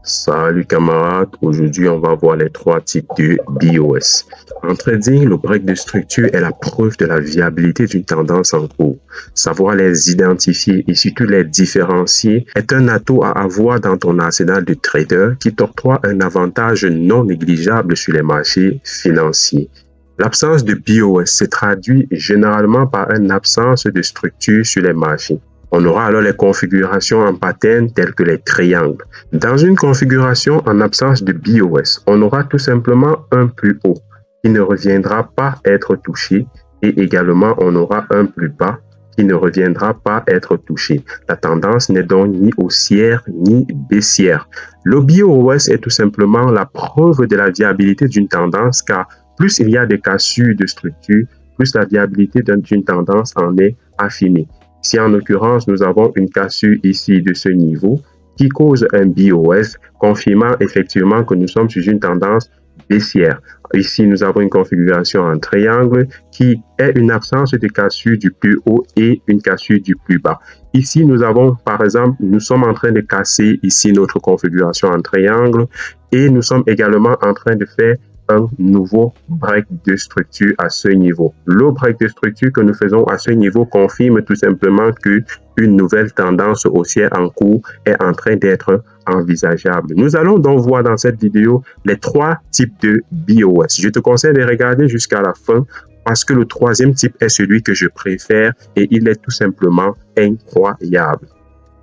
Salut camarades, aujourd'hui on va voir les trois types de BOS. En trading, le break de structure est la preuve de la viabilité d'une tendance en cours. Savoir les identifier et surtout les différencier est un atout à avoir dans ton arsenal de trader qui t'octroie un avantage non négligeable sur les marchés financiers. L'absence de BOS se traduit généralement par une absence de structure sur les marchés. On aura alors les configurations en pattern telles que les triangles. Dans une configuration en absence de BOS, on aura tout simplement un plus haut qui ne reviendra pas être touché et également on aura un plus bas qui ne reviendra pas être touché. La tendance n'est donc ni haussière ni baissière. Le BOS est tout simplement la preuve de la viabilité d'une tendance car plus il y a des cassures de structure, plus la viabilité d'une tendance en est affinée. Si en l'occurrence, nous avons une cassure ici de ce niveau qui cause un BOS, confirmant effectivement que nous sommes sur une tendance baissière. Ici, nous avons une configuration en triangle qui est une absence de cassure du plus haut et une cassure du plus bas. Ici, nous avons, par exemple, nous sommes en train de casser ici notre configuration en triangle et nous sommes également en train de faire un nouveau break de structure à ce niveau. Le break de structure que nous faisons à ce niveau confirme tout simplement que une nouvelle tendance haussière en cours est en train d'être envisageable. Nous allons donc voir dans cette vidéo les trois types de BOS. Je te conseille de regarder jusqu'à la fin parce que le troisième type est celui que je préfère et il est tout simplement incroyable.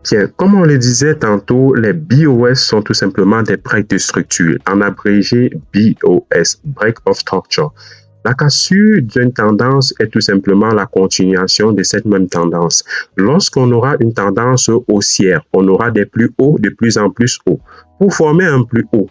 Tiens, comme on le disait tantôt, les BOS sont tout simplement des breaks de structure, en abrégé BOS, Break of Structure. La cassure d'une tendance est tout simplement la continuation de cette même tendance. Lorsqu'on aura une tendance haussière, on aura des plus hauts de plus en plus hauts. Pour former un plus haut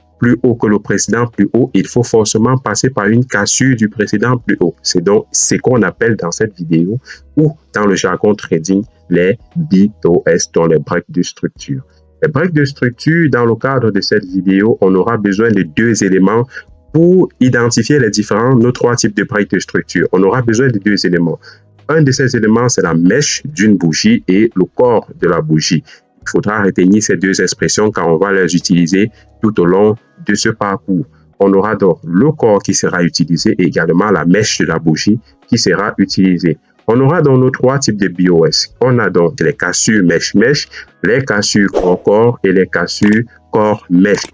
que le précédent plus haut, il faut forcément passer par une cassure du précédent plus haut. C'est donc ce qu'on appelle dans cette vidéo ou dans le jargon trading les BOS, dont les breaks de structure. Les breaks de structure, dans le cadre de cette vidéo, on aura besoin de deux éléments pour identifier nos trois types de breaks de structure. On aura besoin de deux éléments. Un de ces éléments, c'est la mèche d'une bougie et le corps de la bougie. Il faudra retenir ces deux expressions car on va les utiliser tout au long de ce parcours. On aura donc le corps qui sera utilisé et également la mèche de la bougie qui sera utilisée. On aura donc nos trois types de BOS. On a donc les cassures mèche-mèche, les cassures corps-corps et les cassures corps-mèche.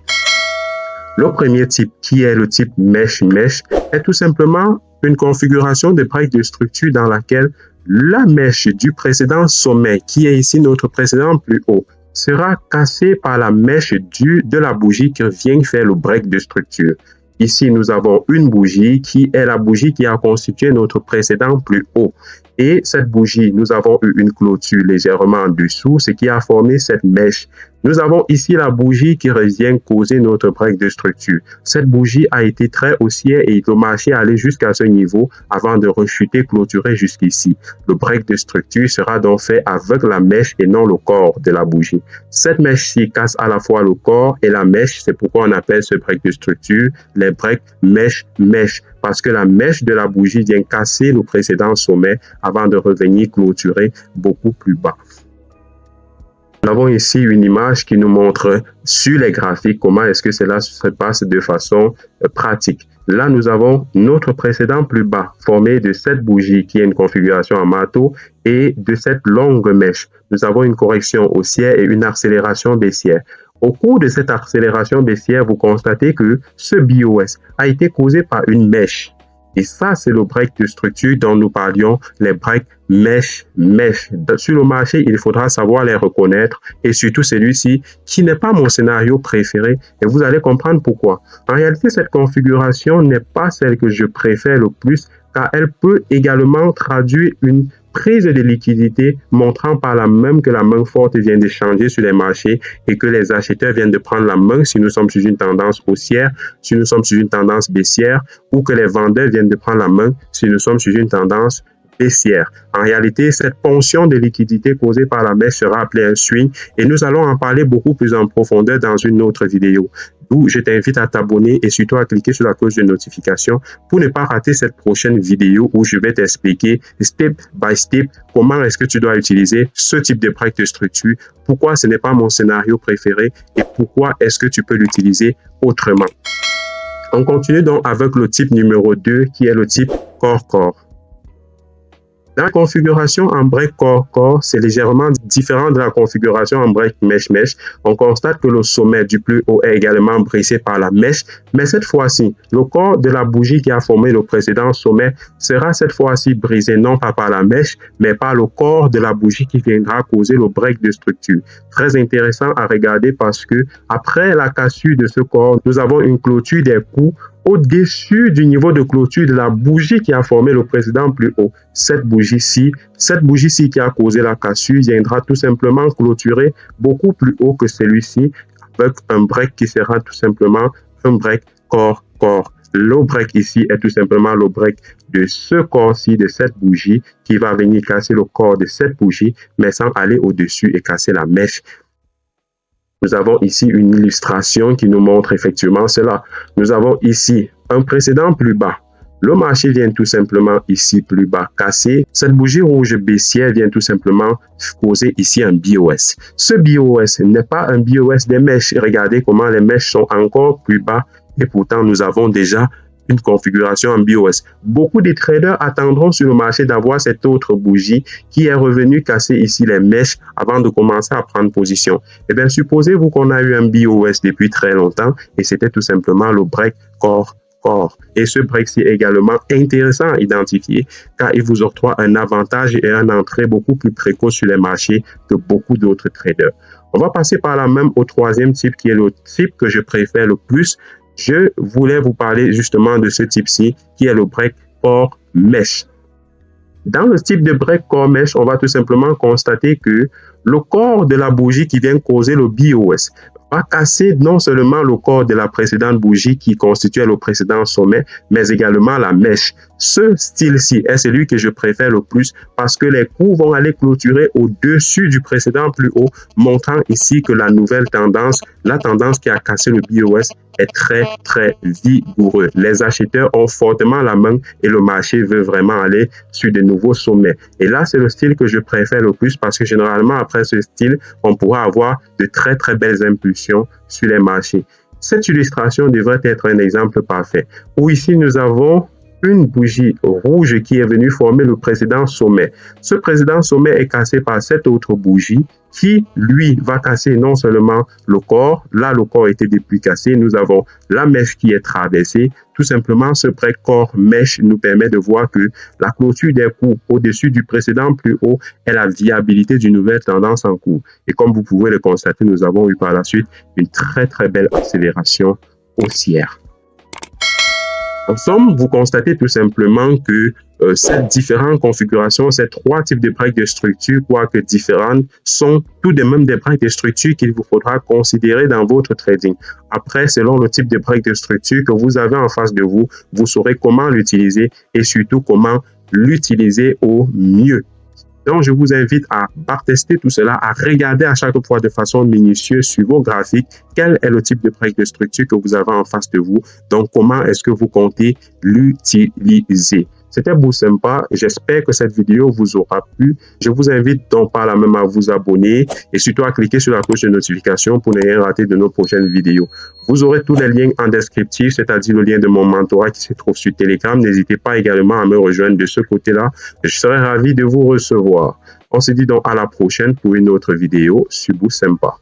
Le premier type, qui est le type mèche-mèche, est tout simplement une configuration de break de structure dans laquelle la mèche du précédent sommet, qui est ici notre précédent plus haut, sera cassée par la mèche de la bougie qui vient faire le break de structure. Ici, nous avons une bougie qui est la bougie qui a constitué notre précédent plus haut. Et cette bougie, nous avons eu une clôture légèrement en dessous, ce qui a formé cette mèche. Nous avons ici la bougie qui revient causer notre break de structure. Cette bougie a été très haussière et le marché allait jusqu'à ce niveau avant de rechuter, clôturer jusqu'ici. Le break de structure sera donc fait avec la mèche et non le corps de la bougie. Cette mèche-ci casse à la fois le corps et la mèche. C'est pourquoi on appelle ce break de structure les breaks mèche-mèche. Parce que la mèche de la bougie vient casser le précédent sommet avant de revenir clôturer beaucoup plus bas. Nous avons ici une image qui nous montre sur les graphiques comment est-ce que cela se passe de façon pratique. Là, nous avons notre précédent plus bas formé de cette bougie qui est une configuration en marteau et de cette longue mèche. Nous avons une correction haussière et une accélération baissière. Au cours de cette accélération baissière, vous constatez que ce BOS a été causé par une mèche. Et ça, c'est le break de structure dont nous parlions, les breaks mèche-mèche. Sur le marché, il faudra savoir les reconnaître et surtout celui-ci qui n'est pas mon scénario préféré et vous allez comprendre pourquoi. En réalité, cette configuration n'est pas celle que je préfère le plus car elle peut également traduire une prise de liquidité montrant par là même que la main forte vient de changer sur les marchés et que les acheteurs viennent de prendre la main si nous sommes sur une tendance haussière, si nous sommes sur une tendance baissière ou que les vendeurs viennent de prendre la main si nous sommes sur une tendance baissière. En réalité, cette ponction de liquidité causée par la mèche sera appelée un swing et nous allons en parler beaucoup plus en profondeur dans une autre vidéo. D'où je t'invite à t'abonner et surtout à cliquer sur la cloche de notification pour ne pas rater cette prochaine vidéo où je vais t'expliquer step by step comment est-ce que tu dois utiliser ce type de break de structure, pourquoi ce n'est pas mon scénario préféré et pourquoi est-ce que tu peux l'utiliser autrement. On continue donc avec le type numéro 2 qui est le type corps-corps. Dans la configuration en break corps-corps, c'est légèrement différent de la configuration en break mèche-mèche. On constate que le sommet du plus haut est également brisé par la mèche, mais cette fois-ci, le corps de la bougie qui a formé le précédent sommet sera cette fois-ci brisé non pas par la mèche, mais par le corps de la bougie qui viendra causer le break de structure. Très intéressant à regarder parce que après la cassure de ce corps, nous avons une clôture des coups au-dessus du niveau de clôture de la bougie qui a formé le précédent plus haut. Cette bougie-ci qui a causé la cassure viendra tout simplement clôturer beaucoup plus haut que celui-ci avec un break qui sera tout simplement un break corps-corps. Le break ici est tout simplement le break de ce corps-ci, de cette bougie qui va venir casser le corps de cette bougie mais sans aller au-dessus et casser la mèche. Nous avons ici une illustration qui nous montre effectivement cela. Nous avons ici un précédent plus bas. Le marché vient tout simplement ici plus bas casser. Cette bougie rouge baissière vient tout simplement causer ici un BOS. Ce BOS n'est pas un BOS des mèches. Regardez comment les mèches sont encore plus bas et pourtant nous avons déjà une configuration en BOS. Beaucoup de traders attendront sur le marché d'avoir cette autre bougie qui est revenue casser ici les mèches avant de commencer à prendre position. Eh bien, supposez-vous qu'on a eu un BOS depuis très longtemps et c'était tout simplement le break corps. Et ce break-ci est également intéressant à identifier car il vous octroie un avantage et un entrée beaucoup plus précoce sur les marchés que beaucoup d'autres traders. On va passer par là même au troisième type qui est le type que je préfère le plus. Je voulais vous parler justement de ce type-ci qui est le break corps mèche. Dans le type de break corps mèche, on va tout simplement constater que le corps de la bougie qui vient causer le BOS va casser non seulement le corps de la précédente bougie qui constituait le précédent sommet, mais également la mèche. Ce style-ci est celui que je préfère le plus parce que les coups vont aller clôturer au-dessus du précédent plus haut, montrant ici que la nouvelle tendance, la tendance qui a cassé le BOS, est très vigoureux. Les acheteurs ont fortement la main et le marché veut vraiment aller sur de nouveaux sommets. Et là, c'est le style que je préfère le plus parce que généralement, après ce style, on pourra avoir de très belles impulsions sur les marchés. Cette illustration devrait être un exemple parfait. Où ici, nous avons une bougie rouge qui est venue former le précédent sommet. Ce précédent sommet est cassé par cette autre bougie qui, lui, va casser non seulement le corps. Là, le corps était depuis cassé. Nous avons la mèche qui est traversée. Tout simplement, ce break corps mèche nous permet de voir que la clôture des coups au-dessus du précédent plus haut est la viabilité d'une nouvelle tendance en cours. Et comme vous pouvez le constater, nous avons eu par la suite une très belle accélération haussière. En somme, vous constatez tout simplement que ces différentes configurations, ces trois types de breaks de structure, quoique différentes, sont tout de même des breaks de structure qu'il vous faudra considérer dans votre trading. Après, selon le type de break de structure que vous avez en face de vous, vous saurez comment l'utiliser et surtout comment l'utiliser au mieux. Donc, je vous invite à tester tout cela, à regarder à chaque fois de façon minutieuse sur vos graphiques quel est le type de break de structure que vous avez en face de vous. Donc, comment est-ce que vous comptez l'utiliser? C'était Boussympa. J'espère que cette vidéo vous aura plu. Je vous invite donc par là même à vous abonner et surtout à cliquer sur la cloche de notification pour ne rien rater de nos prochaines vidéos. Vous aurez tous les liens en descriptif, c'est-à-dire le lien de mon mentorat qui se trouve sur Telegram. N'hésitez pas également à me rejoindre de ce côté-là. Je serai ravi de vous recevoir. On se dit donc à la prochaine pour une autre vidéo sur Boussympa.